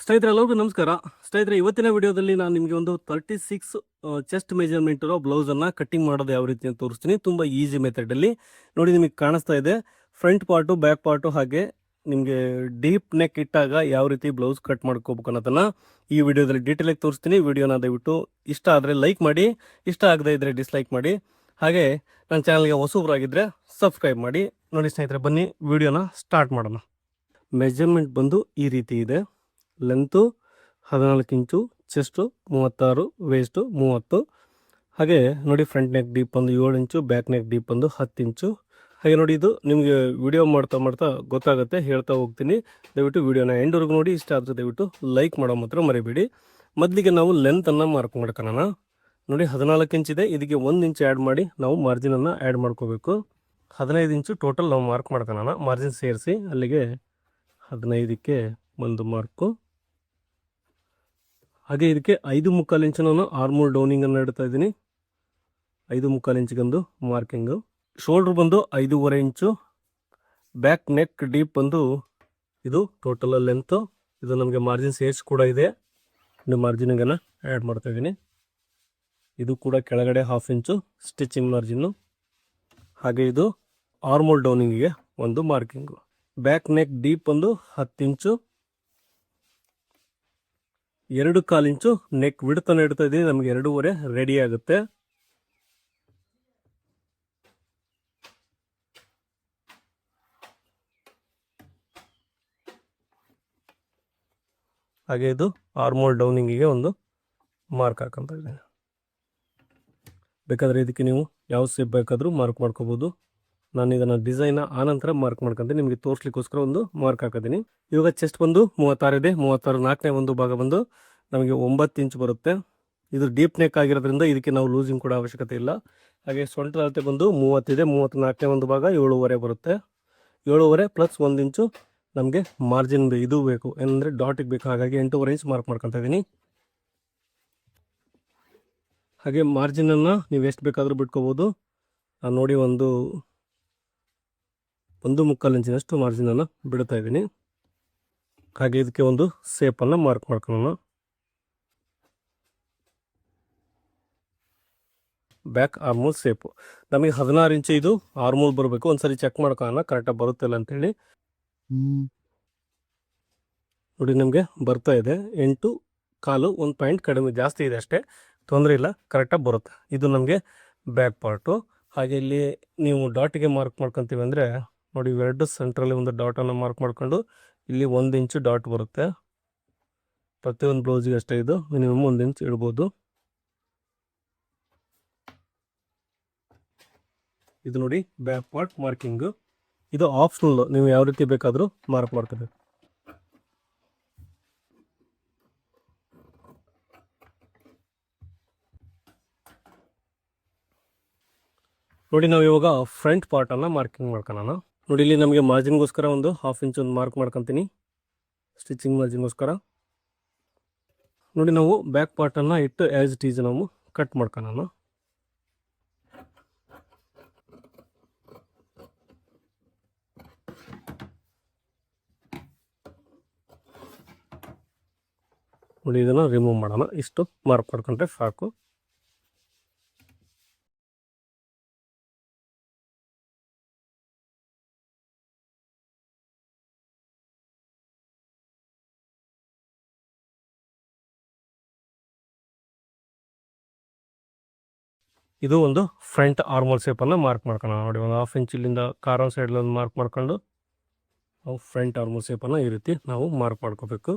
ಸ್ನೇಹಿತರೆ ಎಲ್ಲರಿಗೂ ನಮಸ್ಕಾರ. ಸ್ನೇಹಿತರೆ, ಇವತ್ತಿನ ವಿಡಿಯೋದಲ್ಲಿ ನಾನು ನಿಮಗೆ ಒಂದು 36 ಚೆಸ್ಟ್ ಮೆಜರ್ಮೆಂಟ್ ಇರೋ ಬ್ಲೌಸನ್ನು ಕಟ್ಟಿಂಗ್ ಮಾಡೋದು ಯಾವ ರೀತಿ ಅಂತ ತೋರಿಸ್ತೀನಿ. ತುಂಬ ಈಸಿ ಮೆಥಡಲ್ಲಿ ನೋಡಿ. ನಿಮಗೆ ಕಾಣಿಸ್ತಾ ಇದೆ ಫ್ರಂಟ್ ಪಾರ್ಟು, ಬ್ಯಾಕ್ ಪಾರ್ಟು, ಹಾಗೆ ನಿಮಗೆ ಡೀಪ್ ನೆಕ್ ಇಟ್ಟಾಗ ಯಾವ ರೀತಿ ಬ್ಲೌಸ್ ಕಟ್ ಮಾಡ್ಕೋಬೇಕು ಅನ್ನೋದನ್ನು ಈ ವಿಡಿಯೋದಲ್ಲಿ ಡೀಟೇಲಾಗಿ ತೋರಿಸ್ತೀನಿ. ವಿಡಿಯೋನ ದಯವಿಟ್ಟು ಇಷ್ಟ ಆದರೆ ಲೈಕ್ ಮಾಡಿ, ಇಷ್ಟ ಆಗದೇ ಇದ್ದರೆ ಡಿಸ್ಲೈಕ್ ಮಾಡಿ, ಹಾಗೆ ನನ್ನ ಚಾನಲ್ಗೆ ಹೊಸಬರಾಗಿದ್ದರೆ ಸಬ್ಸ್ಕ್ರೈಬ್ ಮಾಡಿ. ನೋಡಿ ಸ್ನೇಹಿತರೆ, ಬನ್ನಿ ವಿಡಿಯೋನ ಸ್ಟಾರ್ಟ್ ಮಾಡೋಣ. ಮೆಜರ್ಮೆಂಟ್ ಬಂದು ಈ ರೀತಿ ಇದೆ. ಲೆಂತು 14 ಇಂಚು, ಚೆಸ್ಟು 36, ವೇಸ್ಟು 30. ಹಾಗೆ ನೋಡಿ, ಫ್ರಂಟ್ ನೆಕ್ ಡೀಪ್ ಬಂದು 7 ಇಂಚು, ಬ್ಯಾಕ್ ನೆಕ್ ಡೀಪ್ ಬಂದು 10 ಇಂಚು. ಹಾಗೆ ನೋಡಿ, ಇದು ನಿಮಗೆ ವಿಡಿಯೋ ಮಾಡ್ತಾ ಗೊತ್ತಾಗುತ್ತೆ, ಹೇಳ್ತಾ ಹೋಗ್ತೀನಿ. ದಯವಿಟ್ಟು ವಿಡಿಯೋನ ಎಂಡ್ವರೆಗೂ ನೋಡಿ. ಇಷ್ಟ ಆದರೆ ದಯವಿಟ್ಟು ಲೈಕ್ ಮಾಡೋ ಮಾತ್ರ ಮರಿಬೇಡಿ. ಮೊದಲಿಗೆ ನಾವು ಲೆಂತನ್ನು ಮಾರ್ಕ್ ಮಾಡ್ಕೊಳ್ಳೋಣ. ನೋಡಿ, 14 ಇಂಚಿದೆ. ಇದಕ್ಕೆ 1 ಇಂಚ್ ಆ್ಯಡ್ ಮಾಡಿ ನಾವು ಮಾರ್ಜಿನನ್ನು ಆ್ಯಡ್ ಮಾಡ್ಕೋಬೇಕು. 15 ಇಂಚು ಟೋಟಲ್ ನಾವು ಮಾರ್ಕ್ ಮಾಡ್ಕೊಳ್ಳೋಣ. ಮಾರ್ಜಿನ್ ಸೇರಿಸಿ ಅಲ್ಲಿಗೆ 15ಕ್ಕೆ ಒಂದು ಮಾರ್ಕು. ಹಾಗೆ ಇದಕ್ಕೆ 5.25 ಇಂಚು ನಾನು ಆರ್ಮೋಲ್ ಡೌನಿಂಗನ್ನು ಇಡ್ತಾ ಇದ್ದೀನಿ. 5.25 ಇಂಚಿಗೊಂದು ಮಾರ್ಕಿಂಗು. ಶೋಲ್ಡ್ರ್ ಬಂದು 5.25 ಇಂಚು. ಬ್ಯಾಕ್ ನೆಕ್ ಡೀಪ್ ಬಂದು ಇದು ಟೋಟಲ್ ಲೆಂತು. ಇದು ನಮಗೆ ಮಾರ್ಜಿನ್ ಸೇರ್ಸ್ ಕೂಡ ಇದೆ. ಇನ್ನು ಮಾರ್ಜಿನಿಂಗನ್ನು ಆ್ಯಡ್ ಮಾಡ್ತಾ ಇದ್ದೀನಿ. ಇದು ಕೂಡ ಕೆಳಗಡೆ 1/2 ಇಂಚು ಸ್ಟಿಚಿಂಗ್ ಮಾರ್ಜಿನ್ನು. ಹಾಗೆ ಇದು ಆರ್ಮೋಲ್ ಡೌನಿಂಗಿಗೆ ಒಂದು ಮಾರ್ಕಿಂಗು. ಬ್ಯಾಕ್ ನೆಕ್ ಡೀಪ್ ಒಂದು 10 ಇಂಚು. 2.25 ಇಂಚು ನೆಕ್ ವಿಡ್ತನ್ನು ಇಡ್ತಾ ಇದ್ದೀನಿ. ನಮಗೆ 2.5 ರೆಡಿ ಆಗುತ್ತೆ. ಹಾಗೆ ಇದು ಆರ್ಮೋಲ್ ಡೌನಿಂಗಿಗೆ ಒಂದು ಮಾರ್ಕ್ ಹಾಕೊಂತ ಇದ್ದೀನಿ. ಬೇಕಾದರೆ ಇದಕ್ಕೆ ನೀವು ಯಾವ ಶೇಪ್ ಬೇಕಾದರೂ ಮಾರ್ಕ್ ಮಾಡ್ಕೋಬೋದು. ನಾನು ಇದನ್ನು ಡಿಸೈನ ಆನಂತರ ಮಾರ್ಕ್ ಮಾಡ್ಕೊಂತೀನಿ. ನಿಮಗೆ ತೋರಿಸ್ಲಿಕ್ಕೋಸ್ಕರ ಒಂದು ಮಾರ್ಕ್ ಹಾಕಿದ್ದೀನಿ. ಇವಾಗ ಚೆಸ್ಟ್ ಬಂದು 36 ಇದೆ. 36 4ನೇ ಒಂದು ಭಾಗ ಬಂದು ನಮಗೆ 9 ಇಂಚು ಬರುತ್ತೆ. ಇದು ಡೀಪ್ ನೆಕ್ ಆಗಿರೋದ್ರಿಂದ ಇದಕ್ಕೆ ನಾವು ಲೂಸಿಂಗ್ ಕೂಡ ಅವಶ್ಯಕತೆ ಇಲ್ಲ. ಹಾಗೆ ಸೊಂಟದ ಅಳತೆ ಬಂದು 30 ಇದೆ. 34ನೇ ಒಂದು ಭಾಗ 7.5 ಬರುತ್ತೆ. 7.5 ಪ್ಲಸ್ 1 ಇಂಚು ನಮಗೆ ಮಾರ್ಜಿನ್ ಇದು ಬೇಕು, ಏನಂದರೆ ಡಾಟಿಗೆ ಬೇಕು. ಹಾಗಾಗಿ 8.5 ಇಂಚ್ ಮಾರ್ಕ್ ಮಾಡ್ಕೊತಾ ಇದ್ದೀನಿ. ಹಾಗೆ ಮಾರ್ಜಿನನ್ನು ನೀವು ಎಷ್ಟು ಬೇಕಾದರೂ ಬಿಟ್ಕೋಬೋದು. ನಾನು ನೋಡಿ 1.25 ಇಂಚಿನಷ್ಟು ಮಾರ್ಜಿನನ್ನು ಬಿಡ್ತಾ ಇದ್ದೀನಿ. ಹಾಗೆ ಇದಕ್ಕೆ ಒಂದು ಸೇಪನ್ನು ಮಾರ್ಕ್ ಮಾಡ್ಕೊಳ್ಳೋಣ. ಬ್ಯಾಕ್ ಆರ್ಮೋಲ್ ಸೇಪು ನಮಗೆ 16 ಇಂಚು ಇದು ಆರ್ಮೋಲ್ ಬರಬೇಕು. ಒಂದ್ಸರಿ ಚೆಕ್ ಮಾಡ್ಕೊಳ್ಳೋಣ ಕರೆಕ್ಟಾಗಿ ಬರುತ್ತಿಲ್ಲ ಅಂತೇಳಿ. ನೋಡಿ, ನಮಗೆ ಬರ್ತಾ ಇದೆ 8.25. 1 ಪಾಯಿಂಟ್ ಕಡಿಮೆ, ಜಾಸ್ತಿ ಇದೆ ಅಷ್ಟೇ, ತೊಂದರೆ ಇಲ್ಲ, ಕರೆಕ್ಟಾಗಿ ಬರುತ್ತೆ. ಇದು ನಮಗೆ ಬ್ಯಾಕ್ ಪಾರ್ಟು. ಹಾಗೆ ಇಲ್ಲಿ ನೀವು ಡಾಟಿಗೆ ಮಾರ್ಕ್ ಮಾಡ್ಕೊತೀವಿ ಅಂದರೆ ನೋಡಿ, ಇವೆರಡು ಸೆಂಟ್ರಲ್ಲಿ ಒಂದು ಡಾಟನ್ನು ಮಾರ್ಕ್ ಮಾಡ್ಕೊಂಡು ಇಲ್ಲಿ 1 ಇಂಚು ಡಾಟ್ ಬರುತ್ತೆ. ಪ್ರತಿಯೊಂದು ಬ್ಲೌಸಿಗೆ ಅಷ್ಟೇ, ಇದು ಮಿನಿಮಮ್ 1 ಇಂಚ್ ಇಡ್ಬೋದು. ಇದು ನೋಡಿ ಬ್ಯಾಕ್ ಪಾರ್ಟ್ ಮಾರ್ಕಿಂಗು. ಇದು ಆಪ್ಷನಲ್, ನೀವು ಯಾವ ರೀತಿ ಬೇಕಾದರೂ ಮಾರ್ಕ್ ಮಾಡ್ಕೋಬೇಕು. ನೋಡಿ, ನಾವು ಇವಾಗ ಫ್ರಂಟ್ ಪಾರ್ಟನ್ನು ಮಾರ್ಕಿಂಗ್ ಮಾಡ್ಕೊಳ್ಳೋಣ. ನೋಡಿ, ಇಲ್ಲಿ ನಮಗೆ ಮಾರ್ಜಿನ್ಗೋಸ್ಕರ ಒಂದು 1/2 ಇಂಚ್ ಒಂದು ಮಾರ್ಕ್ ಮಾಡ್ಕೊತೀನಿ, ಸ್ಟಿಚಿಂಗ್ ಮಾರ್ಜಿನ್ಗೋಸ್ಕರ. ನೋಡಿ, ನಾವು ಬ್ಯಾಕ್ ಪಾರ್ಟನ್ನು ಇಟ್ಟು ಆ್ಯಸ್ ಇಟ್ ಈಸ್ ನಾವು ಕಟ್ ಮಾಡ್ಕೊಳ್ಳೋಣ. ನೋಡಿ, ಇದನ್ನು ರಿಮೂವ್ ಮಾಡೋಣ. ಇಷ್ಟು ಮಾರ್ಕ್ ಮಾಡ್ಕೊಂಡ್ರೆ ಸಾಕು. ಇದು ಒಂದು ಫ್ರಂಟ್ ಆರ್ಮೋಲ್ ಶೇಪನ್ನು ಮಾರ್ಕ್ ಮಾಡ್ಕೊಳ್ಳೋಣ. ನೋಡಿ, ಒಂದು 1/2 ಇಂಚ್ ಇಲ್ಲಿಂದ ಕಾರನ್ ಸೈಡಲ್ಲಿ ಒಂದು ಮಾರ್ಕ್ ಮಾಡ್ಕೊಂಡು ನಾವು ಫ್ರಂಟ್ ಆರ್ಮೋಲ್ ಶೇಪನ್ನು ಈ ರೀತಿ ನಾವು ಮಾರ್ಕ್ ಮಾಡ್ಕೋಬೇಕು.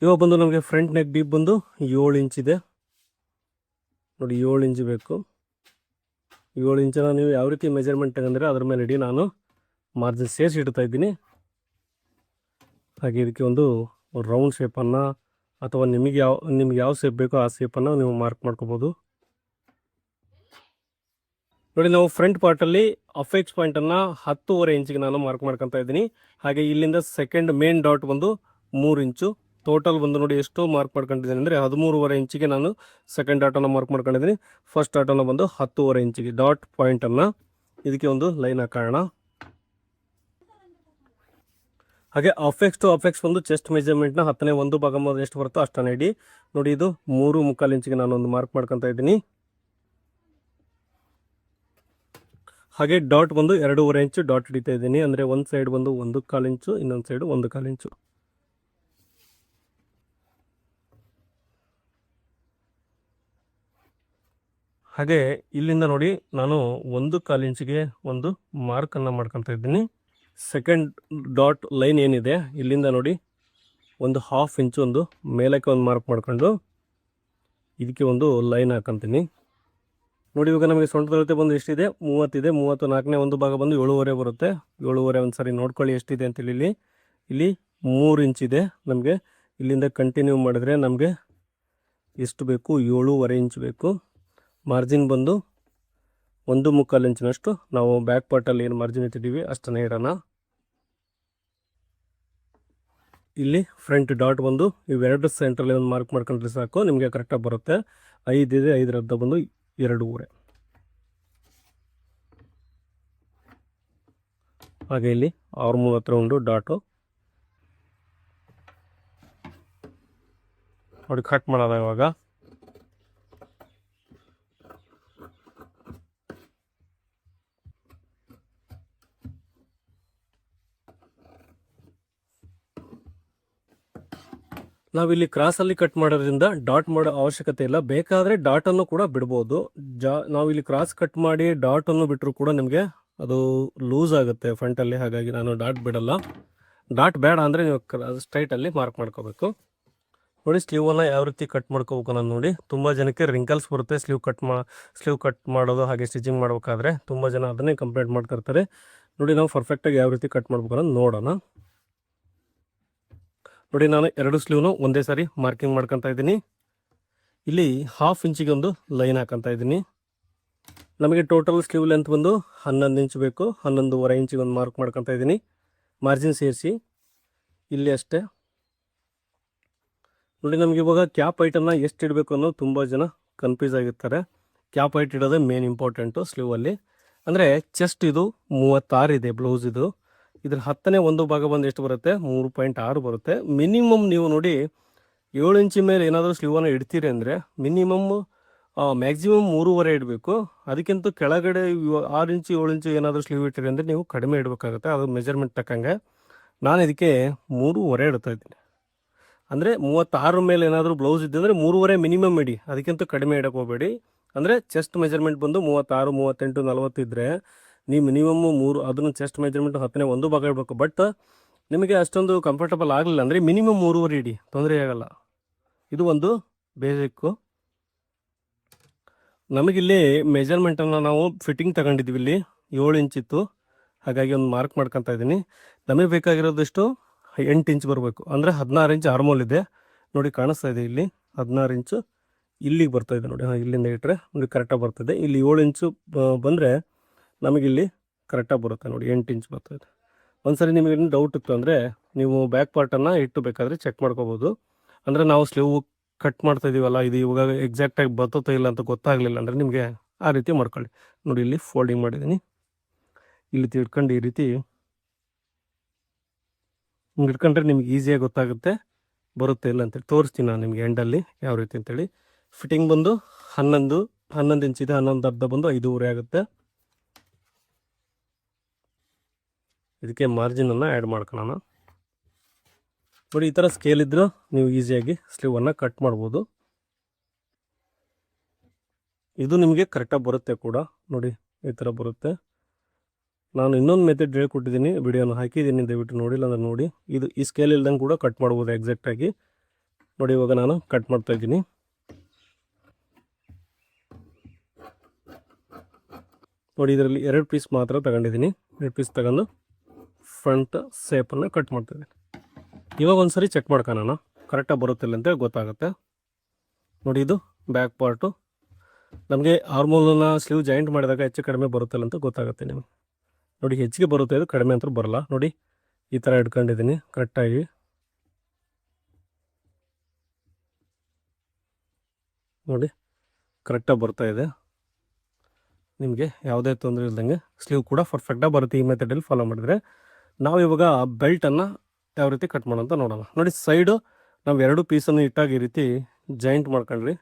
ಇವಾಗ ಬಂದು ನಮಗೆ ಫ್ರಂಟ್ ನೆಕ್ ಡೀಪ್ ಬಂದು 7 ಇಂಚಿದೆ. ನೋಡಿ, 7 ಇಂಚ್ ಬೇಕು. 7 ಇಂಚನ್ನು ನೀವು ಯಾವ ರೀತಿ ಮೆಜರ್ಮೆಂಟ್ ತಗೊಂಡ್ರೆ ಅದ್ರ ಮೇಲೆ ಇಡಿ. ನಾನು ಮಾರ್ಜಿನ್ ಸೇರಿಸಿ ಇಡ್ತಾ ಇದ್ದೀನಿ. ಹಾಗೆ ಇದಕ್ಕೆ ಒಂದು ರೌಂಡ್ ಶೇಪನ್ನು ಅಥವಾ ನಿಮಗೆ ಯಾವ ಶೇಪ್ ಬೇಕೋ ಆ ಶೇಪನ್ನು ನೀವು ಮಾರ್ಕ್ ಮಾಡ್ಕೋಬೋದು. ನೋಡಿ, ನಾವು ಫ್ರಂಟ್ ಪಾರ್ಟಲ್ಲಿ ಅಫೆಕ್ಸ್ ಪಾಯಿಂಟನ್ನು 10.5 ಇಂಚಿಗೆ ನಾನು ಮಾರ್ಕ್ ಮಾಡ್ಕೊತಾ ಇದ್ದೀನಿ. ಹಾಗೆ ಇಲ್ಲಿಂದ ಸೆಕೆಂಡ್ ಮೇನ್ ಡಾಟ್ ಬಂದು 3 ಇಂಚು. ಟೋಟಲ್ ಬಂದು ನೋಡಿ ಎಷ್ಟು ಮಾರ್ಕ್ ಮಾಡ್ಕೊಂಡಿದ್ದೀನಿ ಅಂದರೆ 13.5 ಇಂಚಿಗೆ ನಾನು ಸೆಕೆಂಡ್ ಡಾಟನ್ನು ಮಾರ್ಕ್ ಮಾಡ್ಕೊಂಡಿದ್ದೀನಿ. ಫಸ್ಟ್ ಡಾಟನ್ನು ಬಂದು 10.5 ಇಂಚಿಗೆ ಡಾಟ್ ಪಾಯಿಂಟನ್ನು ಇದಕ್ಕೆ ಒಂದು ಲೈನ್ ಹಾಕೋಣ. ಹಾಗೆ ಅಫೆಕ್ಸ್ ಟು ಅಫೆಕ್ಸ್ ಒಂದು ಚೆಸ್ಟ್ ಮೆಜರ್ಮೆಂಟ್ನ 10ನೇ ಒಂದು ಭಾಗ ಎಷ್ಟು ಬರುತ್ತೋ ಅಷ್ಟನ್ನು ಇಡಿ. ನೋಡಿ ಇದು 3.25 ಇಂಚಿಗೆ ನಾನು ಒಂದು ಮಾರ್ಕ್ ಮಾಡ್ಕೊತಾ ಇದ್ದೀನಿ. ಹಾಗೆ ಡಾಟ್ ಬಂದು 2.5 ಇಂಚು ಡಾಟ್ ಹಿಡಿತಾ ಇದ್ದೀನಿ. ಅಂದರೆ ಒಂದು ಸೈಡ್ ಬಂದು 1.25 ಇಂಚು, ಇನ್ನೊಂದು ಸೈಡು 1.25 ಇಂಚು. ಹಾಗೆ ಇಲ್ಲಿಂದ ನೋಡಿ ನಾನು 1.25 ಇಂಚಿಗೆ ಒಂದು ಮಾರ್ಕನ್ನು ಮಾಡ್ಕೊತಾ ಇದ್ದೀನಿ. ಸೆಕೆಂಡ್ ಡಾಟ್ ಲೈನ್ ಏನಿದೆ ಇಲ್ಲಿಂದ ನೋಡಿ 1/2 ಇಂಚು ಒಂದು ಮೇಲಕ್ಕೆ ಒಂದು ಮಾರ್ಕ್ ಮಾಡ್ಕೊಂಡು ಇದಕ್ಕೆ ಒಂದು ಲೈನ್ ಹಾಕೊಂತೀನಿ. ನೋಡಿ ಇವಾಗ ನಮಗೆ ಸೊಂಟದ ಅಳತೆ ಬಂದು ಎಷ್ಟಿದೆ, 30 ಇದೆ. 34ನೇ ಒಂದು ಭಾಗ ಬಂದು 7.5 ಬರುತ್ತೆ. 7.5 ಒಂದು ಸಾರಿ ನೋಡ್ಕೊಳ್ಳಿ ಎಷ್ಟಿದೆ ಅಂತೇಳಿ. ಇಲ್ಲಿ 3 ಇಂಚಿದೆ. ನಮಗೆ ಇಲ್ಲಿಂದ ಕಂಟಿನ್ಯೂ ಮಾಡಿದ್ರೆ ನಮಗೆ ಎಷ್ಟು ಬೇಕು, 7.5 ಇಂಚು ಬೇಕು. ಮಾರ್ಜಿನ್ ಬಂದು 1.25 ಇಂಚಿನಷ್ಟು ನಾವು ಬ್ಯಾಕ್ ಪಾರ್ಟಲ್ಲಿ ಏನು ಮಾರ್ಜಿನ್ ಇಟ್ಟಿದ್ದೀವಿ ಅಷ್ಟನ್ನೇ ಇಡೋಣ. ಇಲ್ಲಿ ಫ್ರಂಟ್ ಡಾಟ್ ಬಂದು ಇವೆರಡು ಸೆಂಟ್ರಲ್ಲಿ ಒಂದು ಮಾರ್ಕ್ ಮಾಡ್ಕೊಂಡ್ರೆ ಸಾಕು, ನಿಮಗೆ ಕರೆಕ್ಟಾಗಿ ಬರುತ್ತೆ. 5 ಇದೆ, 5ರ ಅರ್ಧ ಬಂದು 2.5. ಹಾಗೆ ಇಲ್ಲಿ 6.30 ಒಂದು ಡಾಟು ನೋಡಿ ಕಟ್ ಮಾಡೋದ. ಇವಾಗ ನಾವಿಲ್ಲಿ ಕ್ರಾಸಲ್ಲಿ ಕಟ್ ಮಾಡೋದ್ರಿಂದ ಡಾಟ್ ಮಾಡೋ ಅವಶ್ಯಕತೆ ಇಲ್ಲ. ಬೇಕಾದರೆ ಡಾಟನ್ನು ಕೂಡ ಬಿಡ್ಬೋದು. ನಾವಿಲ್ಲಿ ಕ್ರಾಸ್ ಕಟ್ ಮಾಡಿ ಡಾಟನ್ನು ಬಿಟ್ಟರು ಕೂಡ ನಿಮಗೆ ಅದು ಲೂಸ್ ಆಗುತ್ತೆ ಫ್ರಂಟಲ್ಲಿ. ಹಾಗಾಗಿ ನಾನು ಡಾಟ್ ಬಿಡಲ್ಲ. ಡಾಟ್ ಬೇಡ ಅಂದರೆ ನೀವು ಸ್ಟ್ರೈಟಲ್ಲಿ ಮಾರ್ಕ್ ಮಾಡ್ಕೋಬೇಕು. ನೋಡಿ ಸ್ಲೀವನ್ನು ಯಾವ ರೀತಿ ಕಟ್ ಮಾಡ್ಕೋಬೇಕು ನಾನು ನೋಡಿ. ತುಂಬ ಜನಕ್ಕೆ ರಿಂಕಲ್ಸ್ ಬರುತ್ತೆ ಸ್ಲೀವ್ ಕಟ್ ಮಾಡೋದು ಹಾಗೆ ಸ್ಟಿಚಿಂಗ್ ಮಾಡಬೇಕಾದ್ರೆ. ತುಂಬ ಜನ ಅದನ್ನೇ ಕಂಪ್ಲೇಂಟ್ ಮಾಡ್ತಿರ್ತಾರೆ. ನೋಡಿ ನಾವು ಪರ್ಫೆಕ್ಟಾಗಿ ಯಾವ ರೀತಿ ಕಟ್ ಮಾಡ್ಬೇಕು ಅನ್ನೋದು ನೋಡೋಣ. ನೋಡಿ ನಾನು 2 ಸ್ಲೀವ್ನು ಒಂದೇ ಸಾರಿ ಮಾರ್ಕಿಂಗ್ ಮಾಡ್ಕೊತಾ ಇದ್ದೀನಿ. ಇಲ್ಲಿ 1/2 ಇಂಚಿಗೆ ಒಂದು ಲೈನ್ ಹಾಕೊತಾ ಇದ್ದೀನಿ. ನಮಗೆ ಟೋಟಲ್ ಸ್ಲೀವ್ ಲೆಂತ್ ಬಂದು 11 ಇಂಚು ಬೇಕು. 11.5 ಇಂಚಿಗೆ ಒಂದು ಮಾರ್ಕ್ ಮಾಡ್ಕೊತಾ ಇದ್ದೀನಿ. ಮಾರ್ಜಿನ್ ಸೇರಿಸಿ ಇಲ್ಲಿ ಅಷ್ಟೇ. ನೋಡಿ ನಮಗೆ ಇವಾಗ ಕ್ಯಾಪ್ ಹೈಟನ್ನು ಎಷ್ಟು ಇಡಬೇಕು ಅನ್ನೋದು ತುಂಬ ಜನ ಕನ್ಫ್ಯೂಸ್ ಆಗಿರ್ತಾರೆ. ಕ್ಯಾಪ್ ಹೈಟ್ ಇಡೋದೇ ಮೇನ್ ಇಂಪಾರ್ಟೆಂಟು ಸ್ಲೀವಲ್ಲಿ. ಅಂದರೆ ಚೆಸ್ಟ್ ಇದು 36 ಇದೆ ಬ್ಲೌಸ್ ಇದು. ಇದ್ರ 10ನೇ ಒಂದು ಭಾಗ ಬಂದು ಎಷ್ಟು ಬರುತ್ತೆ, 3.6 ಬರುತ್ತೆ. ಮಿನಿಮಮ್ ನೀವು ನೋಡಿ 7 ಇಂಚಿ ಮೇಲೆ ಏನಾದರೂ ಸ್ಲೀವನ್ನು ಇಡ್ತೀರಿ ಅಂದರೆ ಮ್ಯಾಕ್ಸಿಮಮ್ 3.5 ಇಡಬೇಕು. ಅದಕ್ಕಿಂತ ಕೆಳಗಡೆ 6 ಇಂಚು 7 ಇಂಚು ಏನಾದರೂ ಸ್ಲೀವ್ ಇಟ್ಟಿರಿ ಅಂದರೆ ನೀವು ಕಡಿಮೆ ಇಡಬೇಕಾಗುತ್ತೆ. ಅದು ಮೆಜರ್ಮೆಂಟ್ ತಕ್ಕಂಗೆ ನಾನು ಇದಕ್ಕೆ 3.5 ಇಡ್ತಾ ಇದ್ದೀನಿ. ಅಂದರೆ 36 ಮೇಲೆ ಏನಾದರೂ ಬ್ಲೌಸ್ ಇದ್ದರೆ 3.5 ಮಿನಿಮಮ್ ಇಡಿ, ಅದಕ್ಕಿಂತ ಕಡಿಮೆ ಇಡಕ್ಕೆ ಹೋಗಬೇಡಿ. ಅಂದರೆ ಚೆಸ್ಟ್ ಮೆಜರ್ಮೆಂಟ್ ಬಂದು 36, 38, 40 ಇದ್ದರೆ ನೀವು ಮಿನಿಮಮ್ 3 ಅದನ್ನು ಚೆಸ್ಟ್ ಮೆಜರ್ಮೆಂಟ್ 10ನೇ ಒಂದು ಭಾಗ ಇಡಬೇಕು. ಬಟ್ ನಿಮಗೆ ಅಷ್ಟೊಂದು ಕಂಫರ್ಟಬಲ್ ಆಗಲಿಲ್ಲ ಅಂದರೆ ಮಿನಿಮಮ್ 3.5 ಇಡಿ, ತೊಂದರೆ ಆಗಲ್ಲ. ಇದು ಒಂದು ಬೇಸಿಕ್ಕು. ನಮಗಿಲ್ಲಿ ಮೆಜರ್ಮೆಂಟನ್ನು ನಾವು ಫಿಟ್ಟಿಂಗ್ ತಗೊಂಡಿದ್ವಿ. ಇಲ್ಲಿ 7 ಇಂಚಿತ್ತು, ಹಾಗಾಗಿ ಒಂದು ಮಾರ್ಕ್ ಮಾಡ್ಕೊತಾ ಇದ್ದೀನಿ. ನಮಗೆ ಬೇಕಾಗಿರೋದಷ್ಟು 8 ಇಂಚ್ ಬರಬೇಕು. ಅಂದರೆ 16 ಇಂಚ್ ಆರ್ಮೋಲ್ ಇದೆ ನೋಡಿ, ಕಾಣಿಸ್ತಾ ಇದೆ ಇಲ್ಲಿ 16 ಇಂಚು ಇಲ್ಲಿಗೆ ಬರ್ತಾಯಿದೆ ನೋಡಿ. ಇಲ್ಲಿಂದ ಇಟ್ಟರೆ ನೋಡಿ ಕರೆಕ್ಟಾಗಿ ಬರ್ತಾಯಿದೆ. ಇಲ್ಲಿ 7 ಇಂಚು ಬಂದರೆ ನಮಗಿಲ್ಲಿ ಕರೆಕ್ಟಾಗಿ ಬರುತ್ತೆ ನೋಡಿ, 8 ಇಂಚ್ ಬರ್ತಾಯಿದೆ. ಒಂದ್ಸರಿ ನಿಮಗೆ ಡೌಟ್ ಇತ್ತು ಅಂದರೆ ನೀವು ಬ್ಯಾಕ್ ಪಾರ್ಟನ್ನು ಇಟ್ಟು ಬೇಕಾದರೆ ಚೆಕ್ ಮಾಡ್ಕೋಬೋದು. ಅಂದರೆ ನಾವು ಸ್ಲೀವ್ ಕಟ್ ಮಾಡ್ತಾ ಇದೀವಲ್ಲ, ಇದು ಇವಾಗ ಎಕ್ಸಾಕ್ಟಾಗಿ ಬರ್ತೋ ಇಲ್ಲ ಅಂತ ಗೊತ್ತಾಗಲಿಲ್ಲ ಅಂದರೆ ನಿಮಗೆ ಆ ರೀತಿ ಮಾಡ್ಕೊಳ್ಳಿ. ನೋಡಿ ಇಲ್ಲಿ ಫೋಲ್ಡಿಂಗ್ ಮಾಡಿದ್ದೀನಿ, ಇಲ್ಲಿ ತಿಳ್ಕೊಂಡು ಈ ರೀತಿ ಹಿಂಗೆ ಇಟ್ಕೊಂಡ್ರೆ ನಿಮ್ಗೆ ಈಸಿಯಾಗಿ ಗೊತ್ತಾಗುತ್ತೆ ಬರುತ್ತೆ ಇಲ್ಲ ಅಂತೇಳಿ. ತೋರಿಸ್ತೀನಿ ನಾನು ನಿಮಗೆ ಎಂಡಲ್ಲಿ ಯಾವ ರೀತಿ ಅಂತೇಳಿ. ಫಿಟ್ಟಿಂಗ್ ಬಂದು 11 ಇಂಚಿದೆ. 11 ಅರ್ಧ ಬಂದು 5.5 ಆಗುತ್ತೆ. ಇದಕ್ಕೆ ಮಾರ್ಜಿನನ್ನು ಆ್ಯಡ್ ಮಾಡ್ಕೊಳ್ಳೋಣ. ನೋಡಿ ಈ ಥರ ಸ್ಕೇಲ್ ಇದ್ದರೂ ನೀವು ಈಸಿಯಾಗಿ ಸ್ಲೀವನ್ನು ಕಟ್ ಮಾಡ್ಬೋದು. ಇದು ನಿಮಗೆ ಕರೆಕ್ಟಾಗಿ ಬರುತ್ತೆ ಕೂಡ ನೋಡಿ, ಈ ಥರ ಬರುತ್ತೆ. ನಾನು ಇನ್ನೊಂದು ಮೆಥಡ್ ಹೇಳ್ಕೊಟ್ಟಿದ್ದೀನಿ, ವಿಡಿಯೋನ ಹಾಕಿದ್ದೀನಿ, ದಯವಿಟ್ಟು ನೋಡಿಲ್ಲ ಅಂದರೆ ನೋಡಿ. ಇದು ಈ ಸ್ಕೇಲ್ ಇಲ್ದಂಗೆ ಕೂಡ ಕಟ್ ಮಾಡ್ಬೋದು ಎಕ್ಸಾಕ್ಟಾಗಿ. ನೋಡಿ ಇವಾಗ ನಾನು ಕಟ್ ಮಾಡ್ತಾಯಿದ್ದೀನಿ. ನೋಡಿ ಇದರಲ್ಲಿ 2 ಪೀಸ್ ಮಾತ್ರ ತಗೊಂಡಿದ್ದೀನಿ. 2 ಪೀಸ್ ತಗೊಂಡು ಫ್ರಂಟ್ ಶೇಪನ್ನು ಕಟ್ ಮಾಡ್ತಾಯಿದ್ದೀನಿ. ಇವಾಗ ಒಂದು ಸರಿ ಚೆಕ್ ಮಾಡ್ಕೊಳ್ಳೋಣ ಕರೆಕ್ಟಾಗಿ ಬರುತ್ತಿಲ್ಲ ಅಂತ ಗೊತ್ತಾಗುತ್ತೆ. ನೋಡಿ ಇದು ಬ್ಯಾಕ್ ಪಾರ್ಟು. ನಮಗೆ ಆರ್ಮೋಲನ್ನು ಸ್ಲೀವ್ ಜಾಯಿಂಟ್ ಮಾಡಿದಾಗ ಹೆಚ್ಚು ಕಡಿಮೆ ಬರುತ್ತಿಲ್ಲ ಅಂತ ಗೊತ್ತಾಗುತ್ತೆ ನಿಮಗೆ. ನೋಡಿ ಹೆಚ್ಚಿಗೆ ಬರುತ್ತೆ, ಇದು ಕಡಿಮೆ ಅಂತೂ ಬರಲ್ಲ. ನೋಡಿ ಈ ಥರ ಇಟ್ಕೊಂಡಿದ್ದೀನಿ ಕರೆಕ್ಟಾಗಿ. ನೋಡಿ ಕರೆಕ್ಟಾಗಿ ಬರ್ತಾಯಿದೆ. ನಿಮಗೆ ಯಾವುದೇ ತೊಂದರೆ ಇಲ್ದಂಗೆ ಸ್ಲೀವ್ ಕೂಡ ಪರ್ಫೆಕ್ಟಾಗಿ ಬರುತ್ತೆ ಈ ಮೆಥಡಲ್ಲಿ ಫಾಲೋ ಮಾಡಿದರೆ. ನಾವು ಇವಾಗ ಬೆಲ್ಟನ್ನು ಯಾವ ರೀತಿ ಕಟ್ ಮಾಡೋಂತ ನೋಡೋಣ. ನೋಡಿ ಸೈಡು ನಾವು 2 ಪೀಸನ್ನು ಇಟ್ಟಾಗ ಈ ರೀತಿ ಜಾಯಿಂಟ್ ಮಾಡ್ಕೊಂಡ್ರಿ.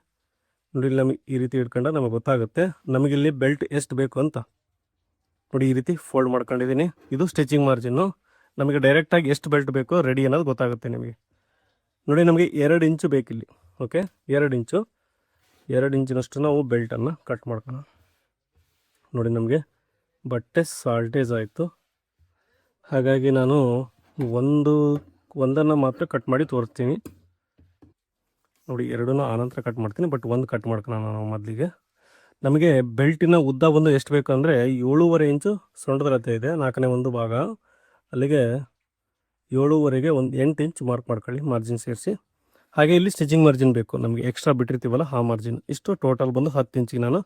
ನೋಡಿ ಇಲ್ಲಿ ನಮಗೆ ಈ ರೀತಿ ಇಟ್ಕೊಂಡ್ರೆ ನಮಗೆ ಗೊತ್ತಾಗುತ್ತೆ ನಮಗಿಲ್ಲಿ ಬೆಲ್ಟ್ ಎಷ್ಟು ಬೇಕು ಅಂತ. ನೋಡಿ ಈ ರೀತಿ ಫೋಲ್ಡ್ ಮಾಡ್ಕೊಂಡಿದ್ದೀನಿ. ಇದು ಸ್ಟಿಚಿಂಗ್ ಮಾರ್ಜಿನ್ನು. ನಮಗೆ ಡೈರೆಕ್ಟಾಗಿ ಎಷ್ಟು ಬೆಲ್ಟ್ ಬೇಕೋ ರೆಡಿ ಅನ್ನೋದು ಗೊತ್ತಾಗುತ್ತೆ ನಿಮಗೆ. ನೋಡಿ ನಮಗೆ 2 ಇಂಚು ಬೇಕಿಲ್ಲಿ. ಓಕೆ, 2 ಇಂಚಿನಷ್ಟು ನಾವು ಬೆಲ್ಟನ್ನು ಕಟ್ ಮಾಡ್ಕೊಳ್ಳೋಣ. ನೋಡಿ ನಮಗೆ ಬಟ್ಟೆ ಸಾಲ್ಟೇಜ್ ಆಯಿತು, ಹಾಗಾಗಿ ನಾನು ಒಂದನ್ನು ಮಾತ್ರ ಕಟ್ ಮಾಡಿ ತೋರಿಸ್ತೀನಿ. ನೋಡಿ 2 ಆನಂತರ ಕಟ್ ಮಾಡ್ತೀನಿ, ಬಟ್ ಒಂದು ಕಟ್ ಮಾಡ್ಕೊಳ್ಳೋಣ ನಾವು ಮೊದಲಿಗೆ. ನಮಗೆ ಬೆಲ್ಟಿನ ಉದ್ದ ಬಂದು ಎಷ್ಟು ಬೇಕು ಅಂದರೆ 7.5 ಇಂಚು ಸೊಂಟದ ಅಳತೆ ಇದೆ, 4ನೇ ಒಂದು ಭಾಗ. ಅಲ್ಲಿಗೆ 7.5ಗೆ ಒಂದು 8 ಇಂಚ್ ಮಾರ್ಕ್ ಮಾಡ್ಕೊಳ್ಳಿ, ಮಾರ್ಜಿನ್ ಸೇರಿಸಿ. ಹಾಗೆ ಇಲ್ಲಿ ಸ್ಟಿಚಿಂಗ್ ಮಾರ್ಜಿನ್ ಬೇಕು ನಮಗೆ, ಎಕ್ಸ್ಟ್ರಾ ಬಿಟ್ಟಿರ್ತೀವಲ್ಲ ಆ ಮಾರ್ಜಿನ್. ಇಷ್ಟು ಟೋಟಲ್ ಬಂದು 10 ಇಂಚಿಗೆ ನಾನು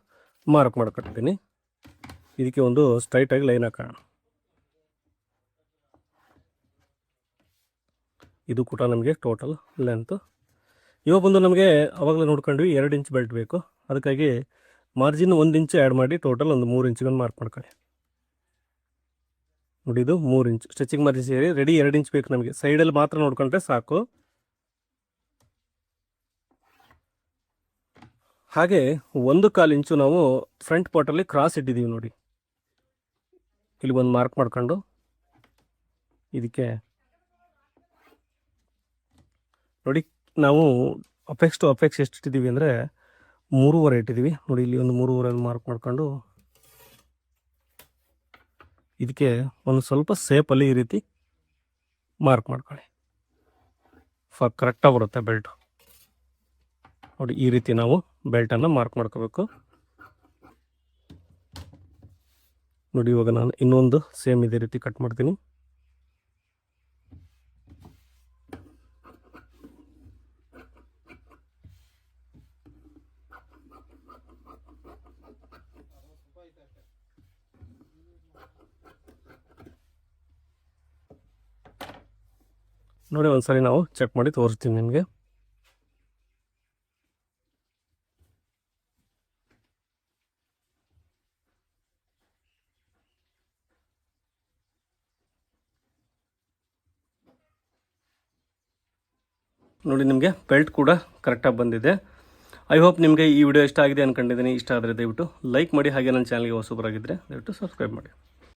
ಮಾರ್ಕ್ ಮಾಡ್ಕೊಳ್ತೀನಿ. ಇದಕ್ಕೆ ಒಂದು ಸ್ಟ್ರೈಟಾಗಿ ಲೈನ್ ಹಾಕೋಣ. ಇದು ಕೂಡ ನಮಗೆ ಟೋಟಲ್ ಲೆಂತು. ಇವಾಗ ಬಂದು ನಮಗೆ ಅವಾಗಲೇ ನೋಡ್ಕೊಂಡ್ವಿ 2 ಇಂಚ್ ಬೆಲ್ಟ್ ಬೇಕು, ಅದಕ್ಕಾಗಿ ಮಾರ್ಜಿನ್ 1 ಇಂಚು ಆ್ಯಡ್ ಮಾಡಿ ಟೋಟಲ್ ಒಂದು 3 ಇಂಚಿಗೆ ಮಾರ್ಕ್ ಮಾಡ್ಕೊಳ್ಳಿ. ನೋಡಿ ಇದು 3 ಇಂಚ್ ಸ್ಟಿಚಿಂಗ್ ಮಾರ್ಜಿನ್ ಸೇರಿ ರೆಡಿ 2 ಇಂಚ್ ಬೇಕು ನಮಗೆ. ಸೈಡಲ್ಲಿ ಮಾತ್ರ ನೋಡ್ಕೊಂಡ್ರೆ ಸಾಕು. ಹಾಗೆ 1/4 ಇಂಚು ನಾವು ಫ್ರಂಟ್ ಪಾರ್ಟಲ್ಲಿ ಕ್ರಾಸ್ ಇಟ್ಟಿದ್ದೀವಿ. ನೋಡಿ ಇಲ್ಲಿ ಒಂದು ಮಾರ್ಕ್ ಮಾಡ್ಕೊಂಡು ಇದಕ್ಕೆ ನೋಡಿ ನಾವು ಅಪೆಕ್ಸ್ ಟು ಅಪೆಕ್ಸ್ ಎಷ್ಟು ಇಟ್ಟಿದ್ದೀವಿ ಅಂದರೆ 3.5 ಇಟ್ಟಿದ್ದೀವಿ. ನೋಡಿ ಇಲ್ಲಿ ಒಂದು 3.5 ಮಾರ್ಕ್ ಮಾಡ್ಕೊಂಡು ಇದಕ್ಕೆ ಒಂದು ಸ್ವಲ್ಪ ಸೇಪಲ್ಲಿ ಈ ರೀತಿ ಮಾರ್ಕ್ ಮಾಡ್ಕೊಳ್ಳಿ. ಕರೆಕ್ಟಾಗಿ ಬರುತ್ತೆ ಬೆಲ್ಟು. ನೋಡಿ ಈ ರೀತಿ ನಾವು ಬೆಲ್ಟನ್ನು ಮಾರ್ಕ್ ಮಾಡ್ಕೋಬೇಕು. ನೋಡಿ ಇವಾಗ ನಾನು ಇನ್ನೊಂದು ಸೇಮ್ ಇದೇ ರೀತಿ ಕಟ್ ಮಾಡ್ತೀನಿ. ನೋಡಿ ಒಂದ್ಸರಿ ನಾವು ಚೆಕ್ ಮಾಡಿ ತೋರಿಸ್ತೀನಿ ನಿಮಗೆ. ನೋಡಿ ನಿಮಗೆ ಬೆಲ್ಟ್ ಕೂಡ ಕರೆಕ್ಟಾಗಿ ಬಂದಿದೆ. ಐ ಹೋಪ್ ನಿಮಗೆ ಈ ವಿಡಿಯೋ ಇಷ್ಟ ಆಗಿದೆ ಅಂದ್ಕೊಂಡಿದ್ದೀನಿ. ಇಷ್ಟ ಆದರೆ ದಯವಿಟ್ಟು ಲೈಕ್ ಮಾಡಿ, ಹಾಗೆ ನನ್ನ ಚಾನಲ್ಗೆ ಹೊಸಬರಾಗಿದ್ದರೆ ದಯವಿಟ್ಟು ಸಬ್ಸ್ಕ್ರೈಬ್ ಮಾಡಿ.